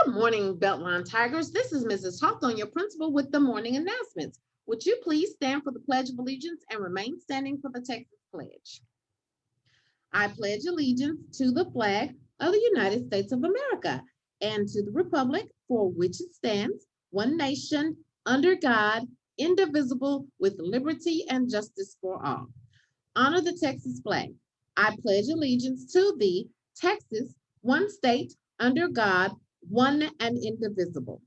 Good morning, Beltline Tigers. This is Mrs. Hawthorne, your principal, with the morning announcements. Would you please stand for the Pledge of Allegiance and remain standing for the Texas Pledge? I pledge allegiance to the flag of the United States of America and to the republic for which it stands, one nation, under God, indivisible, with liberty and justice for all. Honor the Texas flag. I pledge allegiance to the Texas, one state, under God, one and indivisible.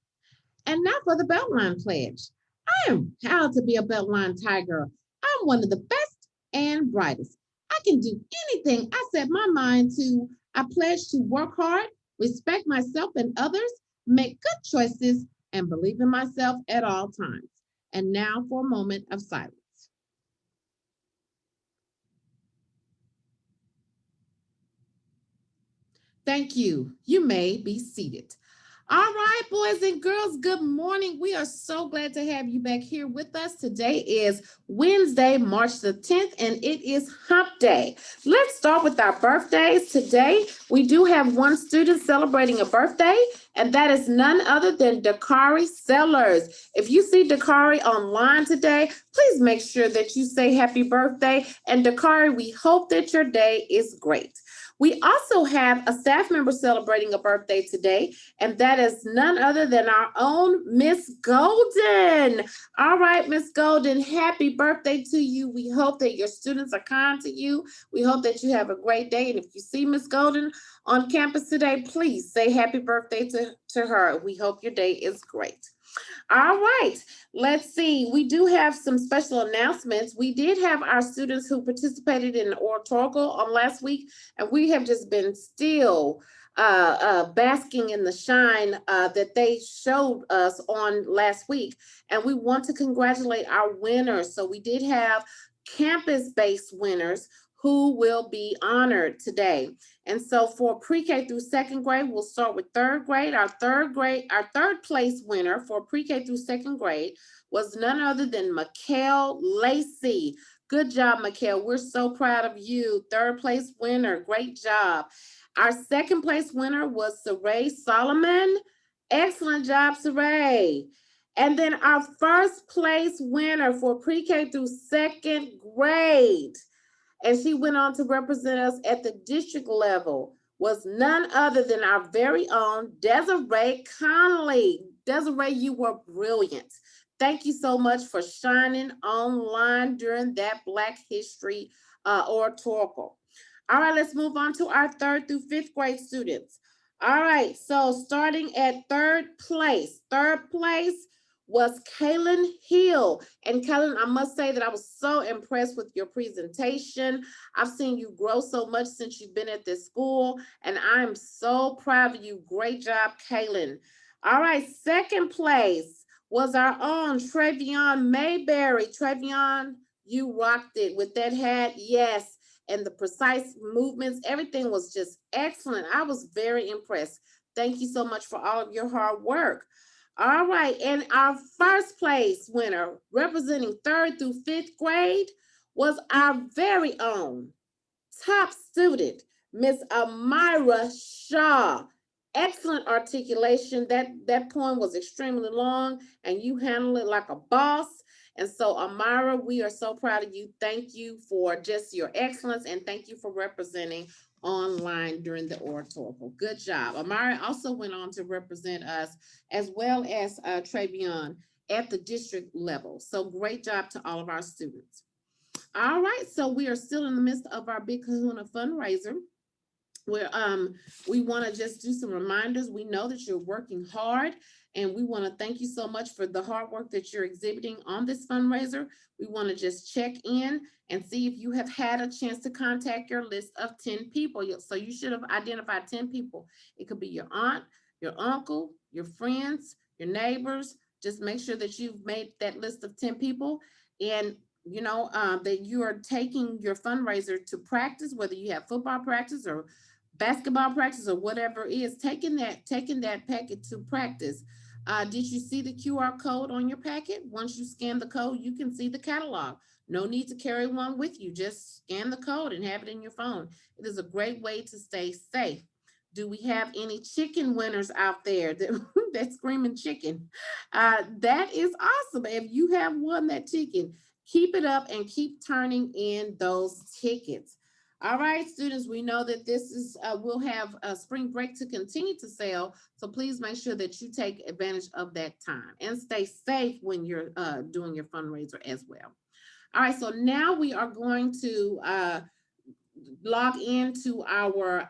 And now for the Beltline Pledge. I am proud to be a Beltline Tiger. I'm one of the best and brightest. I can do anything I set my mind to. I pledge to work hard, respect myself and others, make good choices, and believe in myself at all times. And now for a moment of silence. Thank you. You may be seated. All right, boys and girls, good morning. We are so glad to have you back here with us. Today is Wednesday, March the 10th, and it is Hump Day. Let's start with our birthdays. Today, we do have one student celebrating a birthday, and that is none other than Dakari Sellers. If you see Dakari online today, please make sure that you say happy birthday. And Dakari, we hope that your day is great. We also have a staff member celebrating a birthday today, and that is none other than our own Miss Golden. All right, Miss Golden, happy birthday to you. We hope that your students are kind to you. We hope that you have a great day. And if you see Miss Golden on campus today, please say happy birthday to her. We hope your day is great. All right, let's see. We do have some special announcements. We did have our students who participated in oratorical on last week, and we have just been still basking in the shine that they showed us on last week. And we want to congratulate our winners. So we did have campus-based winners who will be honored today. And so for pre-K through second grade, we'll start with third grade. Our third place winner for pre-K through second grade was none other than Mikhail Lacey. Good job, Mikhail. We're so proud of you. Third place winner. Great job. Our second place winner was Saray Solomon. Excellent job, Saray. And then our first place winner for pre-K through second grade, and she went on to represent us at the district level, was none other than our very own Desiree Connolly. Desiree, you were brilliant. Thank you so much for shining online during that Black History oratorical. All right, let's move on to our third through fifth grade students. All right, so starting at third place was Kaylin Hill. And Kaylin, I must say that I was so impressed with your presentation. I've seen you grow so much since you've been at this school, and I'm so proud of you. Great job, Kaylin. All right, second place was our own Travion Mayberry. Travion, you rocked it with that hat. Yes, and the precise movements, everything was just excellent. I was very impressed. Thank you so much for all of your hard work. All right, and our first place winner representing third through fifth grade was our very own top student, Miss Amira Shaw. Excellent articulation. That poem was extremely long, and you handled it like a boss. And so, Amira, we are so proud of you. Thank you for just your excellence, and thank you for representing online during the oratorical. Good job. Amira also went on to represent us as well as Travion at the district level. So great job to all of our students. All right, so we are still in the midst of our Big Kahuna fundraiser, where we want to just do some reminders. We know that you're working hard, and we want to thank you so much for the hard work that you're exhibiting on this fundraiser. We want to just check in and see if you have had a chance to contact your list of 10 people. So you should have identified 10 people. It could be your aunt, your uncle, your friends, your neighbors. Just make sure that you've made that list of 10 people, and you know that you are taking your fundraiser to practice, whether you have football practice or basketball practice or whatever it is, taking that packet to practice. Did you see the QR code on your packet? Once you scan the code, you can see the catalog. No need to carry one with you. Just scan the code and have it in your phone. It is a great way to stay safe. Do we have any chicken winners out there that, that's screaming chicken? That is awesome. If you have won that chicken, keep it up and keep turning in those tickets. All right, students, we know that this is, we'll have a spring break to continue to sell. So please make sure that you take advantage of that time and stay safe when you're doing your fundraiser as well. All right, so now we are going to log into our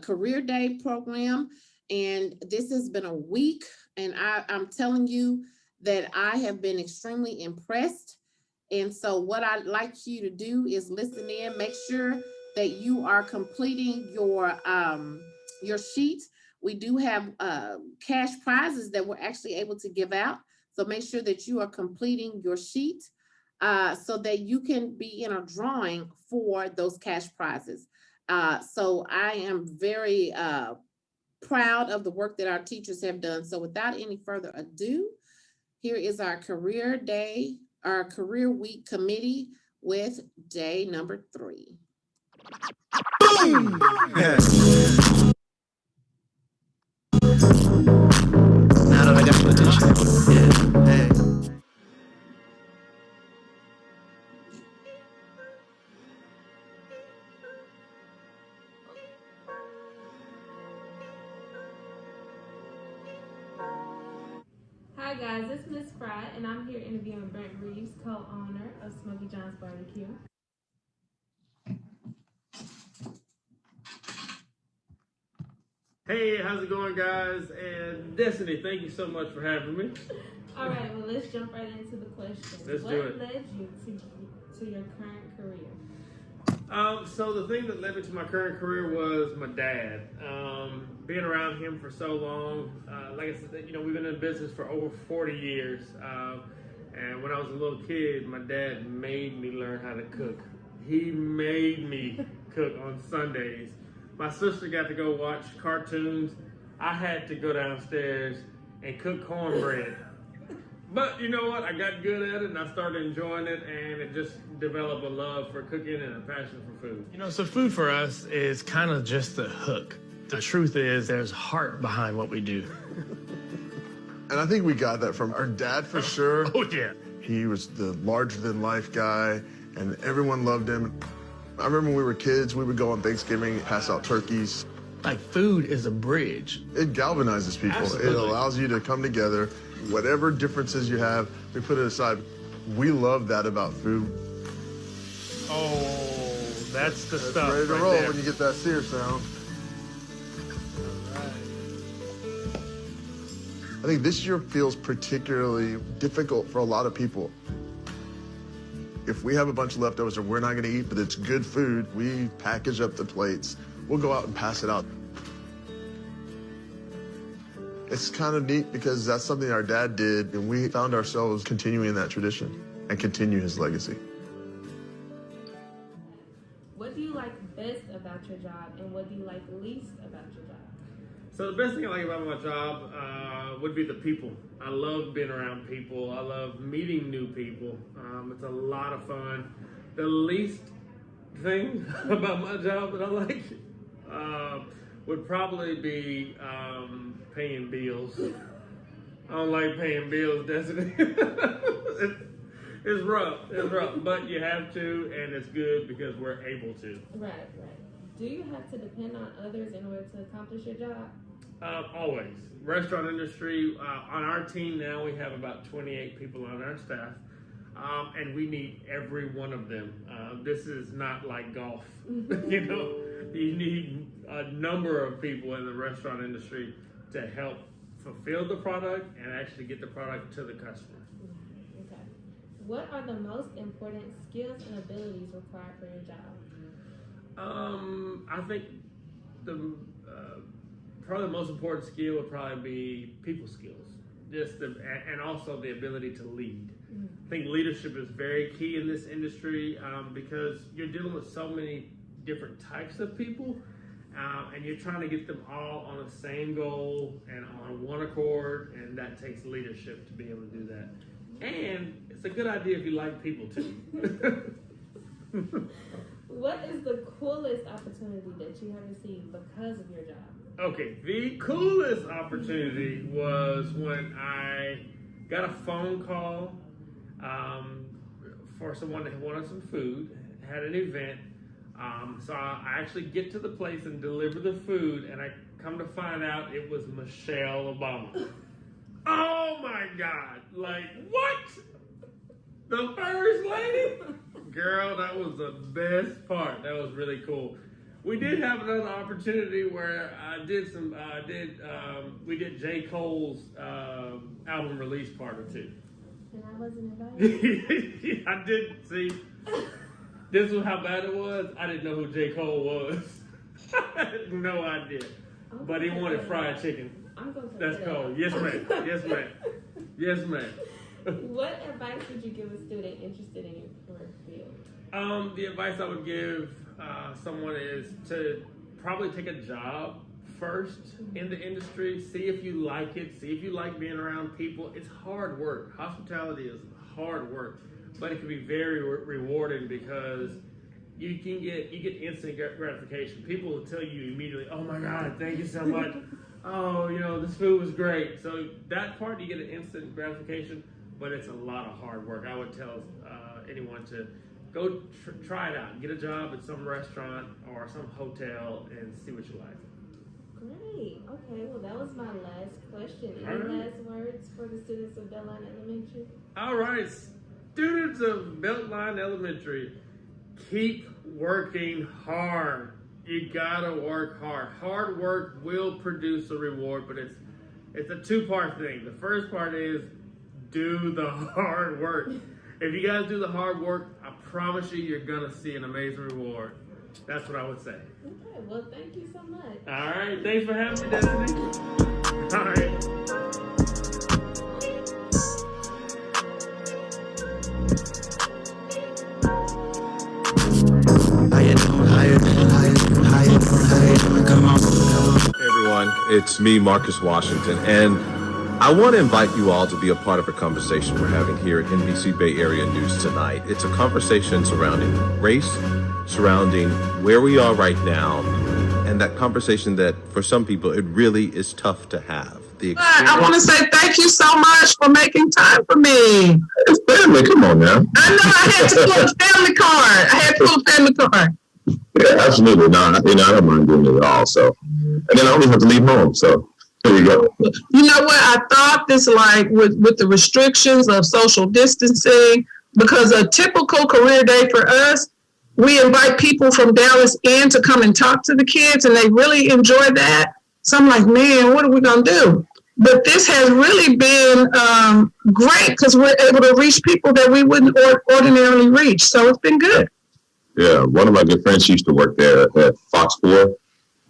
career day program. And this has been a week, and I'm telling you that I have been extremely impressed. And so what I'd like you to do is listen in, make sure that you are completing your sheet. We do have cash prizes that we're actually able to give out. So make sure that you are completing your sheet so that you can be in a drawing for those cash prizes. So I am very proud of the work that our teachers have done. So without any further ado, here is our career day, our career week committee with day number 3. Boom! Now that I got your attention, yeah, hey. Hi guys, it's Miss Fry, and I'm here interviewing Brent Reeves, co-owner of Smokey John's Barbecue. Hey, how's it going, guys? And Destiny, thank you so much for having me. All right, well, let's jump right into the question. Let's what do it. led you to your current career? So the thing that led me to my current career was my dad. Being around him for so long, like I said, we've been in business for over 40 years. And when I was a little kid, my dad made me learn how to cook. He made me cook on Sundays. My sister got to go watch cartoons. I had to go downstairs and cook cornbread. But you know what? I got good at it and I started enjoying it, and it just developed a love for cooking and a passion for food. So food for us is kind of just the hook. The truth is there's heart behind what we do. And I think we got that from our dad for sure. Oh, yeah. He was the larger-than-life guy, and everyone loved him. I remember when we were kids, we would go on Thanksgiving, pass out turkeys. Like, food is a bridge. It galvanizes people. Absolutely. It allows you to come together. Whatever differences you have, we put it aside. We love that about food. Oh, that's the It's stuff ready to right roll there. when you get that sear sound. I think this year feels particularly difficult for a lot of people. If we have a bunch of leftovers that we're not going to eat, but it's good food, we package up the plates. We'll go out and pass it out. It's kind of neat because that's something our dad did, and we found ourselves continuing that tradition and continue his legacy. What do you like best about your job, and what do you like least about your job? So the best thing I like about my job would be the people. I love being around people. I love meeting new people. It's a lot of fun. The least thing about my job that I like would probably be paying bills. I don't like paying bills, Destiny. It's rough. It's rough, but you have to, and it's good because we're able to. Right. Do you have to depend on others in order to accomplish your job? Always. Restaurant industry, on our team now, we have about 28 people on our staff, and we need every one of them. This is not like golf. You need a number of people in the restaurant industry to help fulfill the product and actually get the product to the customer. Okay. What are the most important skills and abilities required for your job? I think probably the most important skill would probably be people skills, and also the ability to lead. I think leadership is very key in this industry because you're dealing with so many different types of people, and you're trying to get them all on the same goal and on one accord, and that takes leadership to be able to do that. And it's a good idea if you like people too. What is the coolest opportunity that you have received because of your job? Okay, the coolest opportunity was when I got a phone call for someone that wanted some food, had an event. So I actually get to the place and deliver the food, and I come to find out it was Michelle Obama. Oh my God! Like, what? The first lady? Girl, that was the best part. That was really cool. We did have another opportunity where we did J. Cole's album release party too. And I wasn't invited. I did see. This was how bad it was. I didn't know who J. Cole was. I had no idea. But he wanted fried chicken. I'm gonna That's cold. Yes, ma'am. Yes, ma'am. Yes, ma'am. What advice would you give a student interested in your career field? The advice I would give someone is to probably take a job first in the industry. See if you like it. See if you like being around people. It's hard work. Hospitality is hard work, but it can be very rewarding because you get instant gratification. People will tell you immediately, "Oh my God, thank you so much. Oh, this food was great." So that part you get an instant gratification, but it's a lot of hard work. I would tell anyone to go try it out. Get a job at some restaurant or some hotel and see what you like. Great. Okay. Well, that was my last question. All Any right. last words for the students of Beltline Elementary? All right, students of Beltline Elementary, keep working hard. You gotta work hard. Hard work will produce a reward, but it's a two-part thing. The first part is do the hard work. If you guys do the hard work, I promise you, you're gonna see an amazing reward. That's what I would say. Okay. Well, thank you so much. All right, thanks for having me, Destiny. All right. Come on. Hey everyone, it's me, Marcus Washington, and I want to invite you all to be a part of a conversation we're having here at NBC Bay Area News tonight. It's a conversation surrounding race, surrounding where we are right now, and that conversation that for some people it really is tough to have. I want to say thank you so much for making time for me. It's family, come on now. I know I had to pull a family card. Yeah, absolutely. No, I don't mind doing it at all. So, and then I always have to leave home. So there you go. You know what? I thought this with the restrictions of social distancing, because a typical career day for us, we invite people from Dallas in to come and talk to the kids, and they really enjoy that. So I'm like, man, what are we going to do? But this has really been great because we're able to reach people that we wouldn't ordinarily reach. So it's been good. Yeah, one of my good friends, she used to work there at Fox 4,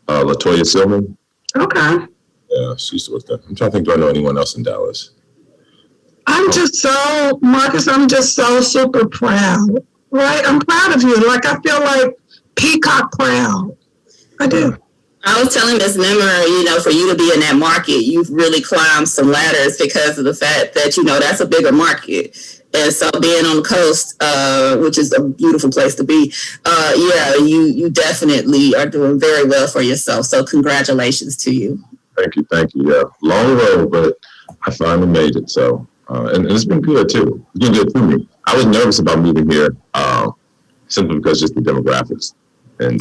Latoya Silman. Okay. Yeah, she used to work there. I'm trying to think, do I know anyone else in Dallas? Marcus, I'm just so super proud, right? I'm proud of you. Like, I feel like peacock proud. I do. I was telling Ms. Nimmer, for you to be in that market, you've really climbed some ladders because of the fact that, that's a bigger market. And so being on the coast, which is a beautiful place to be, you definitely are doing very well for yourself. So congratulations to you. Thank you. Yeah, long road, but I finally made it. So, and it's been good too. It's been good for me. I was nervous about moving here simply because just the demographics. And,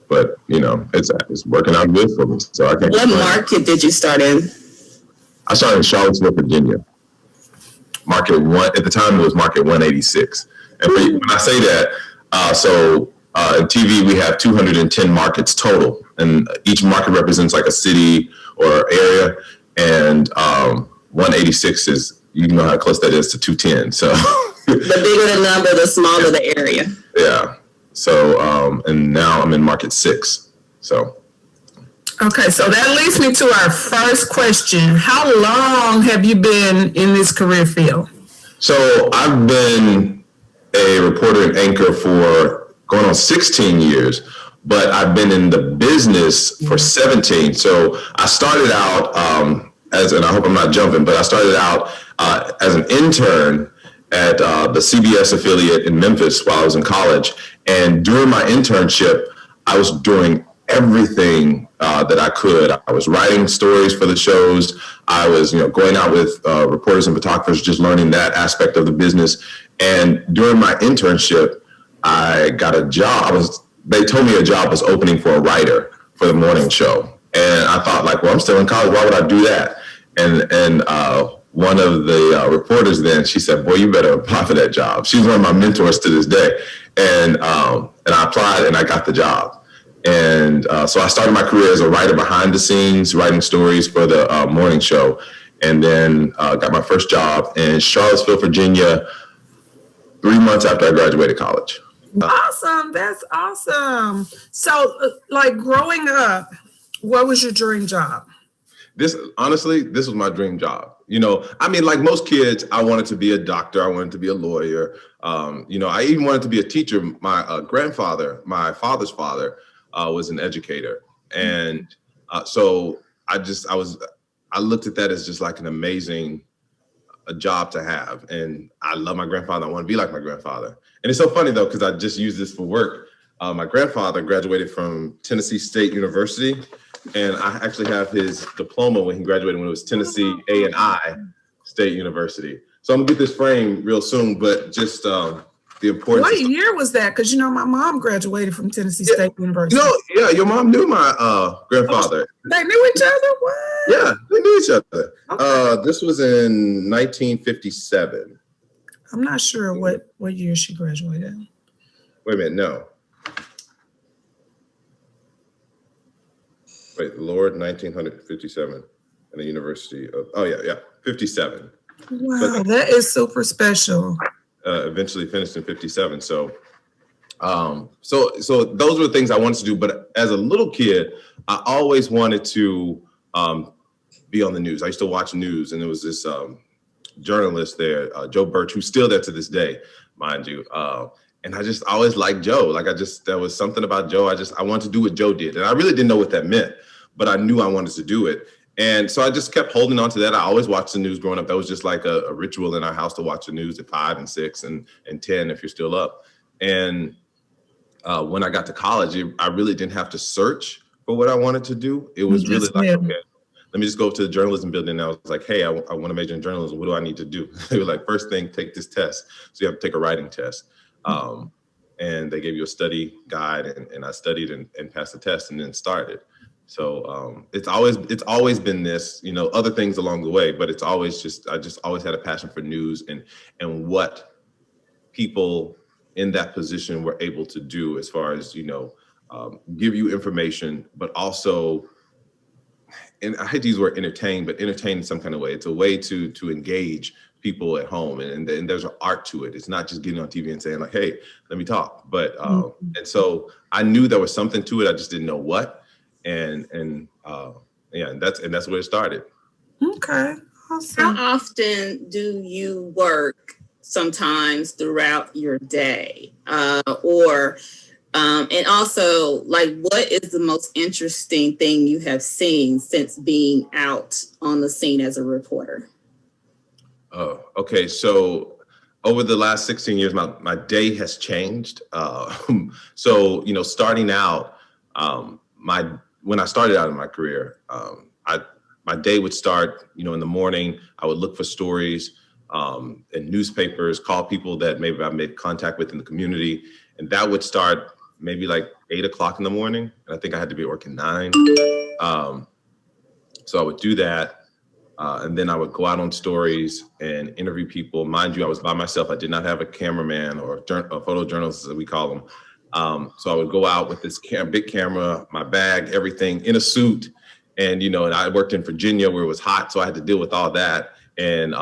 but, it's working out good for me. So I can't. What market did you start in? I started in Charlottesville, Virginia. Market 1, at the time it was Market 186. And when I say that, in TV we have 210 markets total, and each market represents like a city or area, and 186 is, you know how close that is to 210. So the bigger the number, the smaller the area. Yeah. So and now I'm in Market 6. So. Okay, so that leads me to our first question. How long have you been in this career field? So I've been a reporter and anchor for going on 16 years, but I've been in the business for 17. So I started out and I hope I'm not jumping, but I started out as an intern at the CBS affiliate in Memphis while I was in college. And during my internship, I was doing everything that I could. I was writing stories for the shows. I was, going out with reporters and photographers, just learning that aspect of the business. And during my internship, I got a job. They told me a job was opening for a writer for the morning show. And I thought, like, well, I'm still in college. Why would I do that? And one of the reporters then, she said, boy, you better apply for that job. She's one of my mentors to this day. And I applied and I got the job. And so I started my career as a writer behind the scenes, writing stories for the morning show. And then got my first job in Charlottesville, Virginia, 3 months after I graduated college. Awesome. That's awesome. So like growing up, what was your dream job? Honestly, this was my dream job. Like most kids, I wanted to be a doctor. I wanted to be a lawyer. I even wanted to be a teacher. My grandfather, my father's father, was an educator. And so I looked at that as just like an amazing job to have. And I love my grandfather. I want to be like my grandfather. And it's so funny though, because I just use this for work. My grandfather graduated from Tennessee State University. And I actually have his diploma when he graduated, when it was Tennessee A&I State University. So I'm gonna get this framed real soon, but just the importance. What year was that? Because my mom graduated from Tennessee State University. Yeah, your mom knew my grandfather. They knew each other? What? Yeah, they knew each other. Okay. This was in 1957. I'm not sure what year she graduated. Wait a minute, no. Wait, Lord, 1957 in the University of, 57. Wow, But, that is super special. Eventually finished in 57. So those were the things I wanted to do. But as a little kid, I always wanted to be on the news. I used to watch news, and there was this journalist there, Joe Birch, who's still there to this day, mind you. And I just always liked Joe. There was something about Joe. I wanted to do what Joe did. And I really didn't know what that meant, but I knew I wanted to do it. And so I just kept holding on to that. I always watched the news growing up. That was just like a ritual in our house to watch the news at 5 and 6 and 10 if you're still up. And when I got to college, I really didn't have to search for what I wanted to do. It was really like, okay, let me just go to the journalism building. And I was like, hey, I want to major in journalism. What do I need to do? They were like, first thing, take this test. So you have to take a writing test. And they gave you a study guide, and I studied and passed the test and then started. So it's always been this, other things along the way, but it's always I just always had a passion for news and what people in that position were able to do as far as, give you information, but also, and I hate to use the word entertain, but entertain in some kind of way. It's a way to engage people at home, and there's an art to it. It's not just getting on TV and saying like, hey, let me talk. But and so I knew there was something to it. I just didn't know what. And that's where it started. Okay. Awesome. How often do you work sometimes throughout your day? And also, like, what is the most interesting thing you have seen since being out on the scene as a reporter? Oh, okay. So over the last 16 years, my day has changed. So, starting out, when I started out in my career, my day would start, in the morning. I would look for stories in newspapers, call people that maybe I made contact with in the community. And that would start maybe like 8 o'clock in the morning. And I think I had to be at work at 9. So I would do that. And then I would go out on stories and interview people. Mind you, I was by myself. I did not have a cameraman or a photojournalist, as we call them. So I would go out with this big camera, my bag, everything, in a suit. And, and I worked in Virginia where it was hot. So I had to deal with all that and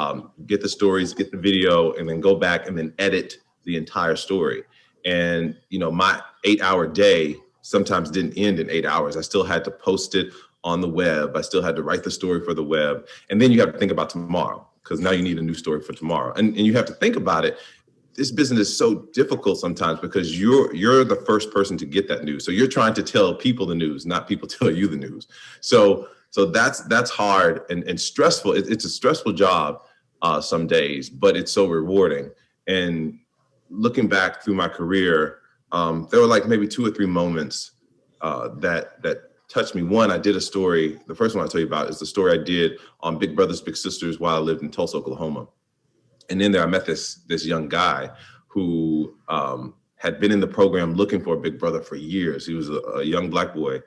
get the stories, get the video, and then go back and then edit the entire story. And, my 8-hour day sometimes didn't end in 8 hours. I still had to post it on the web. I still had to write the story for the web. And then you have to think about tomorrow, because now you need a new story for tomorrow. And you have to think about it. This business is so difficult sometimes because you're the first person to get that news. So you're trying to tell people the news, not people tell you the news. So that's hard and stressful. It's a stressful job some days, but it's so rewarding. And looking back through my career, there were like maybe 2 or 3 moments that touched me. One, I did a story. The first one I'll tell you about is the story I did on Big Brothers Big Sisters while I lived in Tulsa, Oklahoma. And in there, I met this young guy who had been in the program looking for a big brother for years. He was a young Black boy.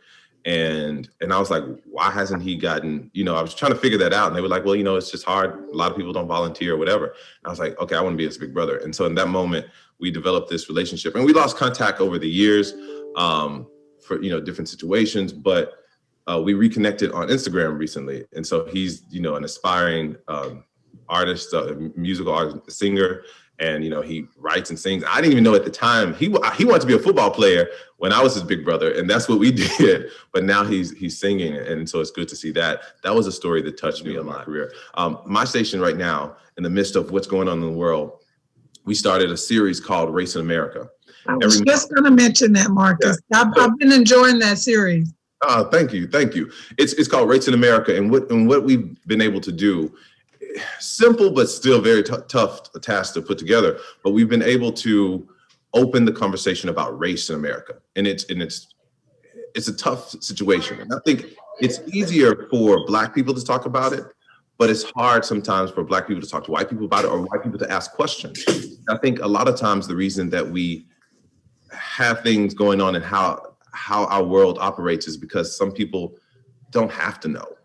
And I was like, why hasn't he gotten, I was trying to figure that out. And they were like, well, it's just hard. A lot of people don't volunteer or whatever. And I was like, okay, I want to be his big brother. And so in that moment, we developed this relationship, and we lost contact over the years for, different situations, but we reconnected on Instagram recently. And so he's, an aspiring artist, musical artist, singer. And, he writes and sings. I didn't even know at the time, he wanted to be a football player when I was his big brother. And that's what we did. But now he's singing. And so it's good to see that. That was a story that touched me in my career. My station right now, in the midst of what's going on in the world, we started a series called Race in America. I was just going to mention that, Marcus. Yeah. I've been enjoying that series. Thank you. It's called Race in America. And what we've been able to do, simple but still very tough task to put together, but we've been able to open the conversation about race in America. And it's a tough situation. And I think it's easier for Black people to talk about it, but it's hard sometimes for Black people to talk to white people about it, or white people to ask questions. I think a lot of times the reason that we have things going on and how our world operates is because some people don't have to know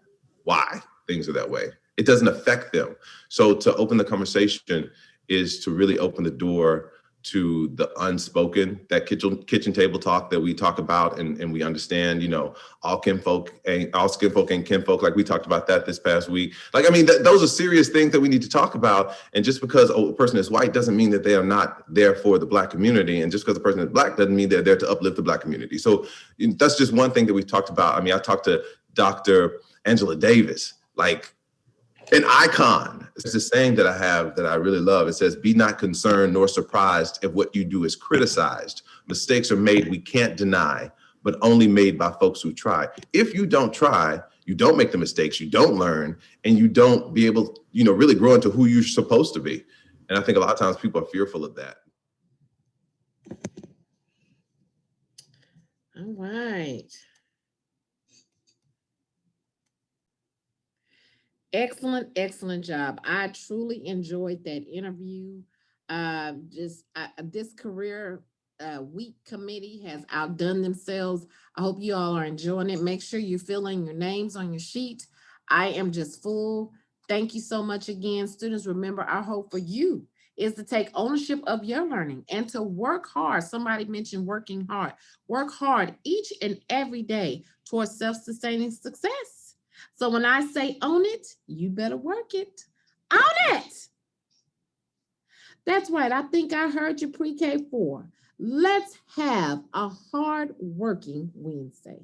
why things are that way. It doesn't affect them. So to open the conversation is to really open the door to the unspoken, that kitchen table talk that we talk about and we understand, all skin folk ain't kinfolk, like we talked about that this past week. Those are serious things that we need to talk about. And just because a person is white doesn't mean that they are not there for the Black community. And just because a person is Black doesn't mean they're there to uplift the Black community. So that's just one thing that we've talked about. I talked to Dr. Angela Davis, an icon. It's a saying that I have that I really love. It says, be not concerned nor surprised if what you do is criticized. Mistakes are made we can't deny, but only made by folks who try. If you don't try, you don't make the mistakes, you don't learn, and you don't be able, really grow into who you're supposed to be. And I think a lot of times people are fearful of that. All right. Excellent job. I truly enjoyed that interview. This career week committee has outdone themselves. I hope you all are enjoying it. Make sure you're filling your names on your sheet. I am just full. Thank you so much again. Students, remember, our hope for you is to take ownership of your learning and to work hard. Somebody mentioned working hard. Work hard each and every day towards self-sustaining success. So when I say own it, you better work it. Own it. That's right. I think I heard you pre-K 4. Let's have a hard working Wednesday.